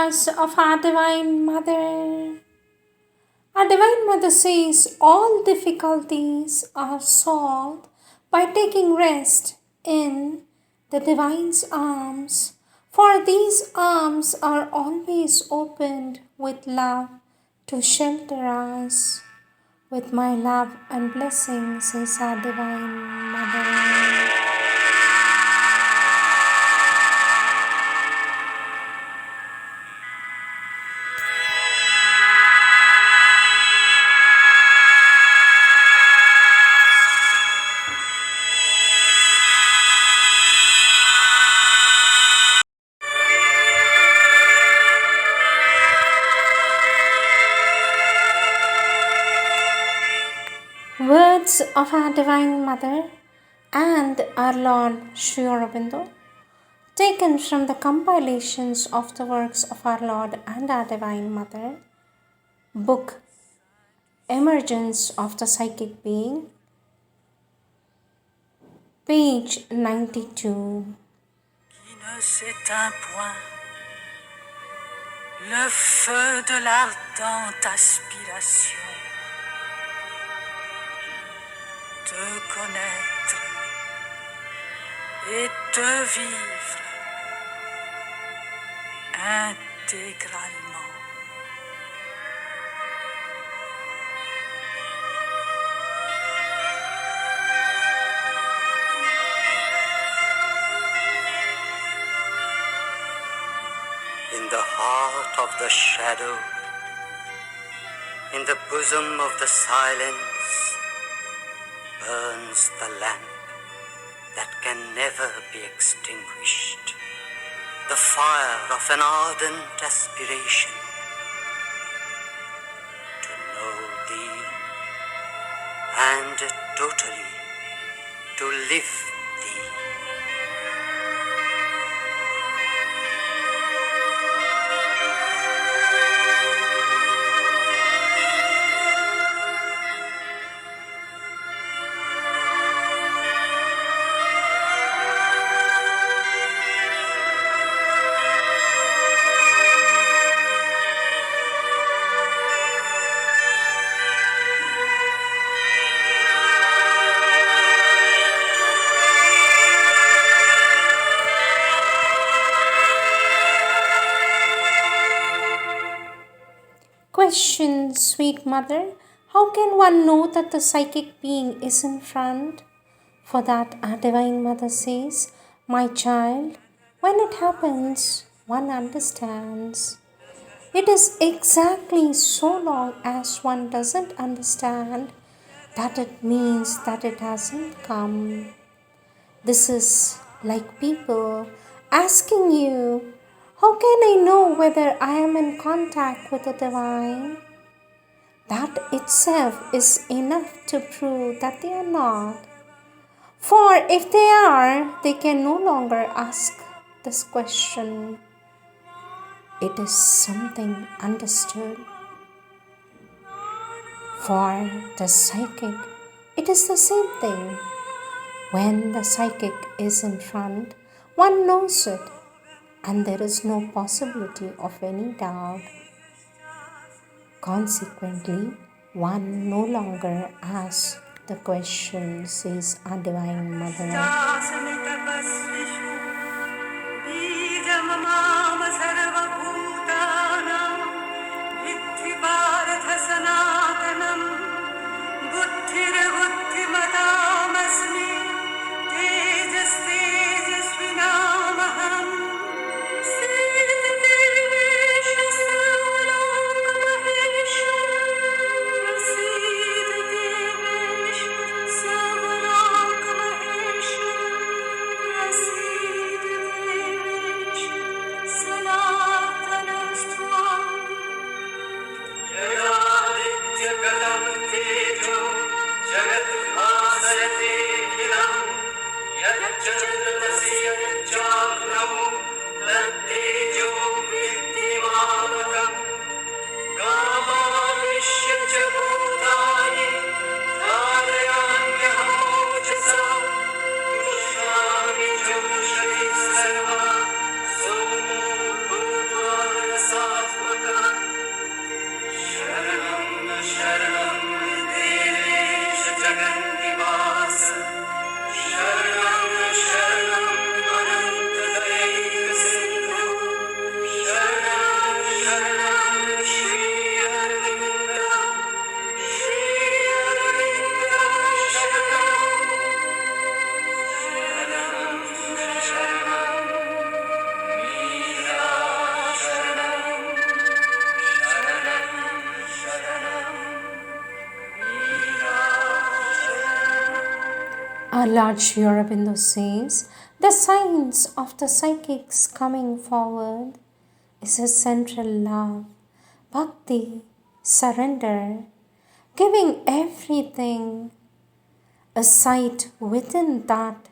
words of our Divine Mother. Our Divine Mother says all difficulties are solved by taking rest in the Divine's arms, for these arms are always opened with love to shelter us. With my love and blessings, says our Divine Mother. Words of our Divine Mother and our Lord Sri Aurobindo, taken from the compilations of the works of our Lord and our Divine Mother, book Emergence of the Psychic Being, page 92. Qui ne s'éteint point, le feu de l'ardente aspiration. Te connaître et te vivre intégralement. In the heart of the shadow, in the bosom of the silence, burns the lamp that can never be extinguished, the fire of an ardent aspiration to know thee and totally to live thee. Question, sweet mother, how can one know that the psychic being is in front? For that our Divine Mother says, my child, when it happens, one understands. It is exactly so long as one doesn't understand that it means that it hasn't come. This is like people asking you, how can I know whether I am in contact with the Divine? That itself is enough to prove that they are not. For if they are, they can no longer ask this question. It is something understood. For the psychic, it is the same thing. When the psychic is in front, one knows it, and there is no possibility of any doubt. Consequently, one no longer asks the question, says our Divine Mother. Our Lord Sri Aurobindo says, the signs of the psychic's coming forward is a central love, bhakti, surrender, giving everything. A sight within that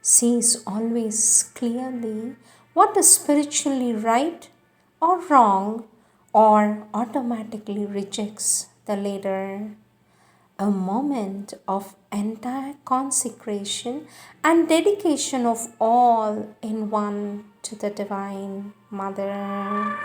sees always clearly what is spiritually right or wrong, or automatically rejects the latter. A moment of entire consecration and dedication of all in one to the Divine Mother.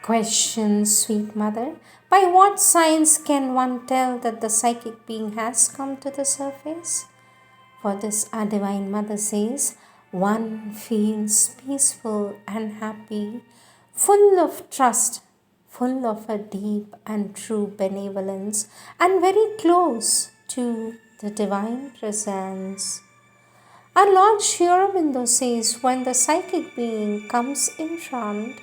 Question, sweet mother, by what signs can one tell that the psychic being has come to the surface? For this, our Divine Mother says, one feels peaceful and happy, full of trust, full of a deep and true benevolence, and very close to the Divine Presence. Our Lord Sri Aurobindo says, when the psychic being comes in front,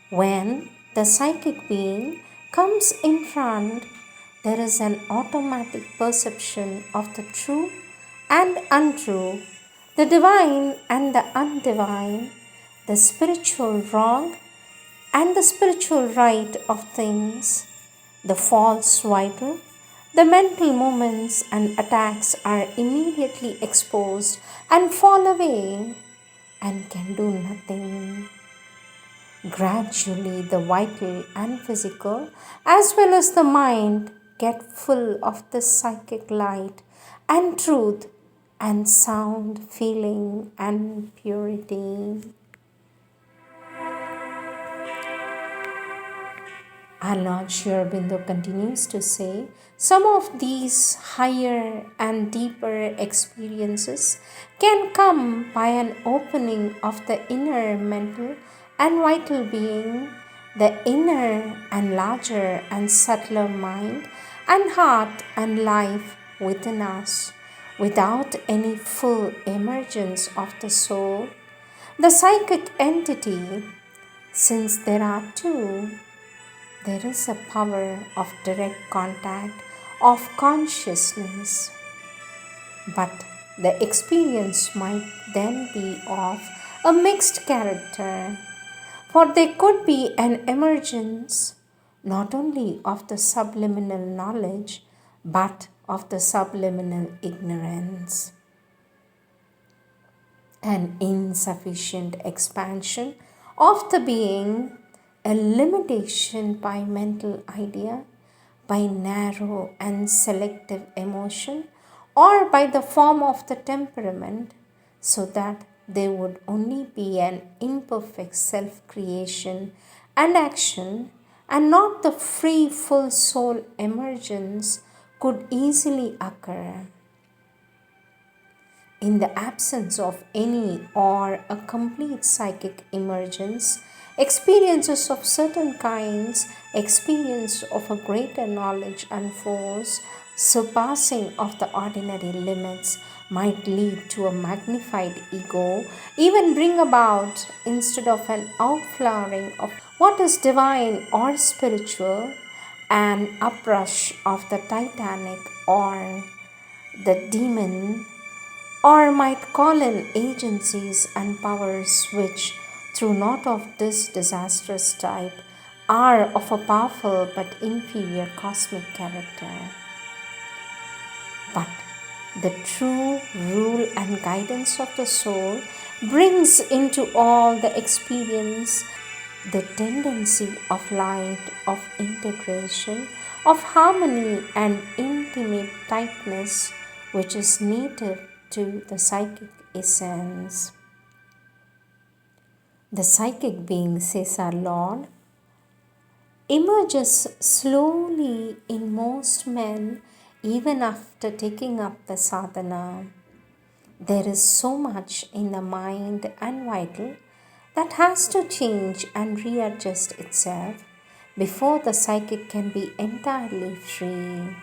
when the psychic being comes in front, there is an automatic perception of the true and untrue, the divine and the undivine, the spiritual wrong and the spiritual right of things, the false vital, the mental movements and attacks are immediately exposed and fall away and can do nothing. Gradually, the vital and physical, as well as the mind, get full of the psychic light and truth and sound feeling and purity. Our Lord Sri Aurobindo continues to say, some of these higher and deeper experiences can come by an opening of the inner mental and vital being, the inner and larger and subtler mind and heart and life within us, without any full emergence of the soul, the psychic entity, since there are two. There is a power of direct contact of consciousness, but the experience might then be of a mixed character, for there could be an emergence not only of the subliminal knowledge but of the subliminal ignorance. An insufficient expansion of the being, a limitation by mental idea, by narrow and selective emotion, or by the form of the temperament, so that there would only be an imperfect self-creation and action, and not the free full soul emergence could easily occur. In the absence of any or a complete psychic emergence, experiences of certain kinds, experience of a greater knowledge and force, surpassing of the ordinary limits, might lead to a magnified ego, even bring about, instead of an outflowering of what is divine or spiritual, an uprush of the titanic or the demon, or might call in agencies and powers which, through not of this disastrous type, are of a powerful but inferior cosmic character. But the true rule and guidance of the soul brings into all the experience the tendency of light, of integration, of harmony and intimate tightness, which is native to the psychic essence. The psychic being, says our Lord, emerges slowly in most men even after taking up the sadhana. There is so much in the mind and vital that has to change and readjust itself before the psychic can be entirely free.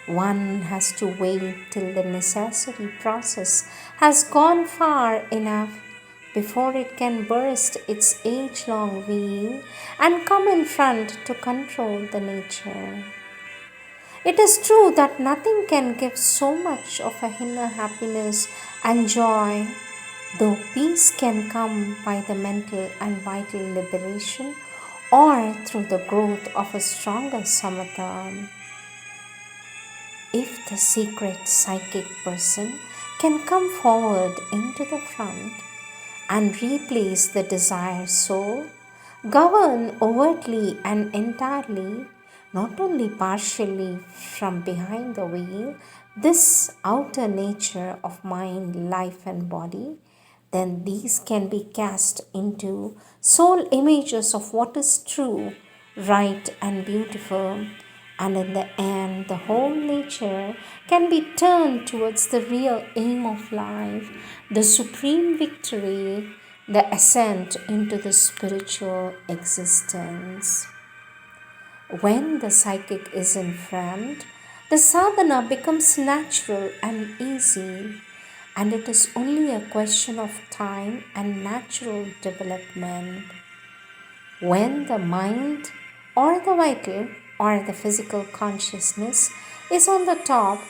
One has to wait till the necessary process has gone far enough before it can burst its age-long veil and come in front to control the nature. It is true that nothing can give so much of a inner happiness and joy, though peace can come by the mental and vital liberation or through the growth of a stronger samatha. If the secret psychic person can come forward into the front and replace the desired soul, govern overtly and entirely, not only partially from behind the veil, this outer nature of mind, life, and body, then these can be cast into soul images of what is true, right, and beautiful. And in the end, the whole nature can be turned towards the real aim of life, the supreme victory, the ascent into the spiritual existence. When the psychic is in front, the sadhana becomes natural and easy, and it is only a question of time and natural development. When the mind or the vital or the physical consciousness is on the top,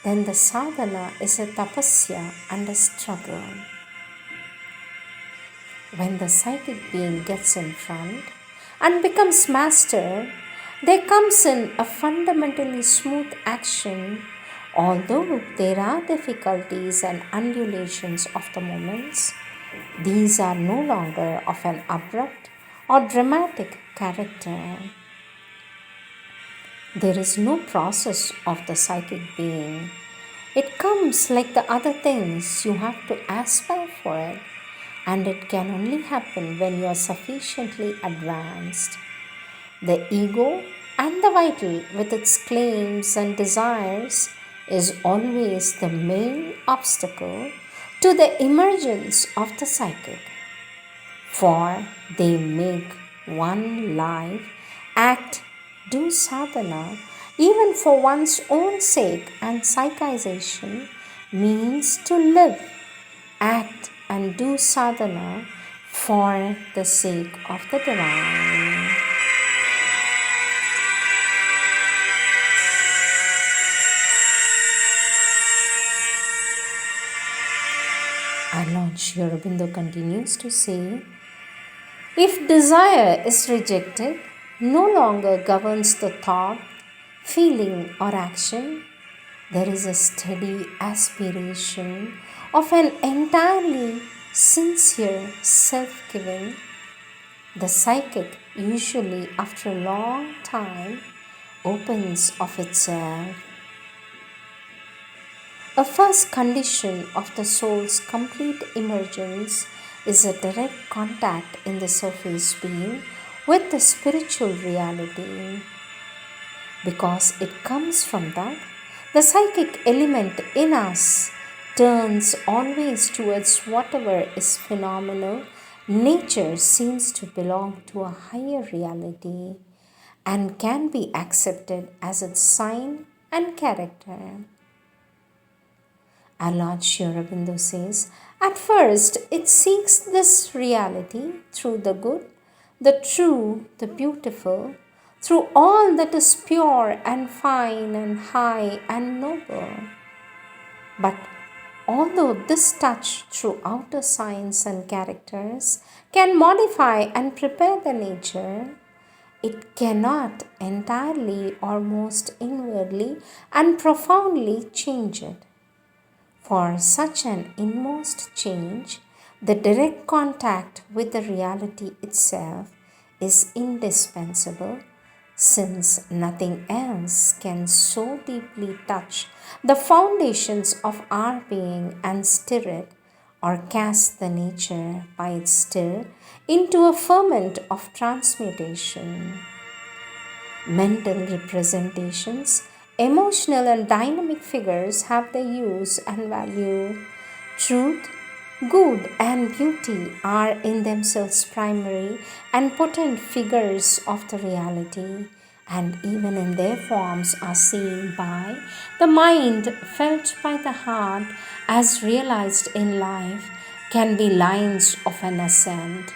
then the sadhana is a tapasya and a struggle. When the psychic being gets in front and becomes master, there comes in a fundamentally smooth action, although there are difficulties and undulations of the moments. These are no longer of an abrupt or dramatic character. There is no process of the psychic being. It comes like the other things, you have to aspire for it, and it can only happen when you are sufficiently advanced. The ego and the vital, with its claims and desires, is always the main obstacle to the emergence of the psychic. For they make one life, act, do sadhana, even for one's own sake, and psychization means to live, act, and do sadhana for the sake of the divine. Our Lord Sri Aurobindo continues to say, if desire is rejected, no longer governs the thought, feeling, or action, there is a steady aspiration of an entirely sincere self-giving. The psychic, usually after a long time, opens of itself. A first condition of the soul's complete emergence is a direct contact in the surface being with the spiritual reality. Because it comes from that, the psychic element in us turns always towards whatever is phenomenal. Nature seems to belong to a higher reality and can be accepted as its sign and character. Our Lord Sri Aurobindo says, at first it seeks this reality through the good, the true, the beautiful, through all that is pure and fine and high and noble. But although this touch through outer signs and characters can modify and prepare the nature, it cannot entirely or most inwardly and profoundly change it. For such an inmost change, the direct contact with the reality itself is indispensable, since nothing else can so deeply touch the foundations of our being and stir it, or cast the nature by its stir into a ferment of transmutation. Mental representations, emotional and dynamic figures have their use and value. Truth, good, and beauty are in themselves primary and potent figures of the reality, and even in their forms are seen by the mind, felt by the heart, as realized in life, can be lines of an ascent,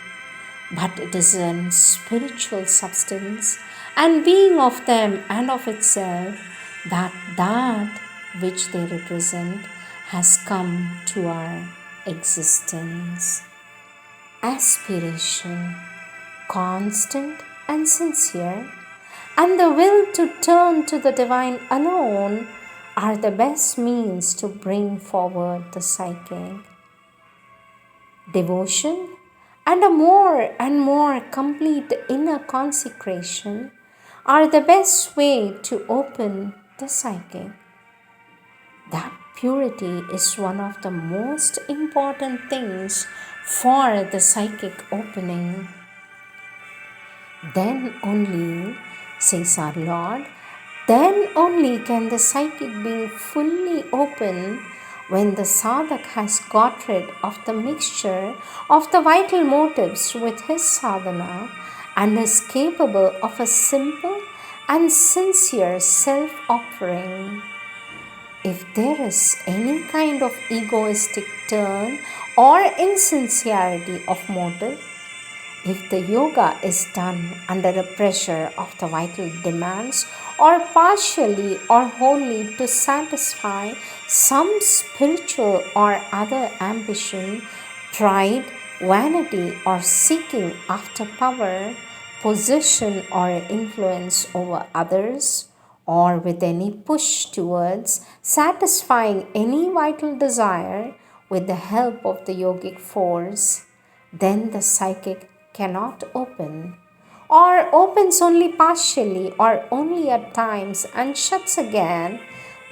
but it is a spiritual substance and being of them and of itself that which they represent has come to our existence. Aspiration, constant and sincere, and the will to turn to the divine alone are the best means to bring forward the psychic. Devotion and a more and more complete inner consecration are the best way to open the psychic. That purity is one of the most important things for the psychic opening. Then only, says our Lord, then only can the psychic being fully open when the sadhak has got rid of the mixture of the vital motives with his sadhana and is capable of a simple and sincere self-offering. If there is any kind of egoistic turn or insincerity of motive, if the yoga is done under the pressure of the vital demands or partially or wholly to satisfy some spiritual or other ambition, pride, vanity, or seeking after power, position, or influence over others, or with any push towards satisfying any vital desire with the help of the yogic force, then the psychic cannot open, or opens only partially or only at times and shuts again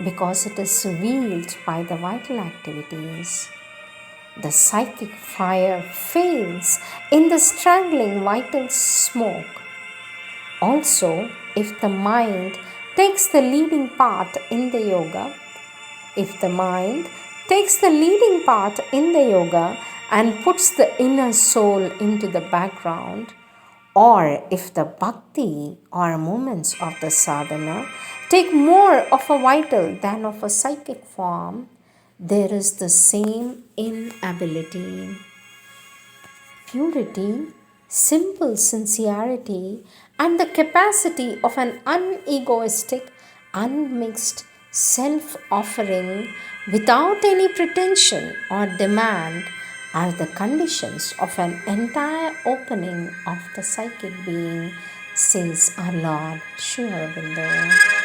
because it is revealed by the vital activities. The psychic fire fails in the strangling vital smoke. Also, if the mind takes the leading part in the yoga, and puts the inner soul into the background, or if the bhakti or moments of the sadhana take more of a vital than of a psychic form, there is the same inability. Purity, simple sincerity, and the capacity of an unegoistic, unmixed self-offering without any pretension or demand are the conditions of an entire opening of the psychic being, says our Lord Sri Aurobindo.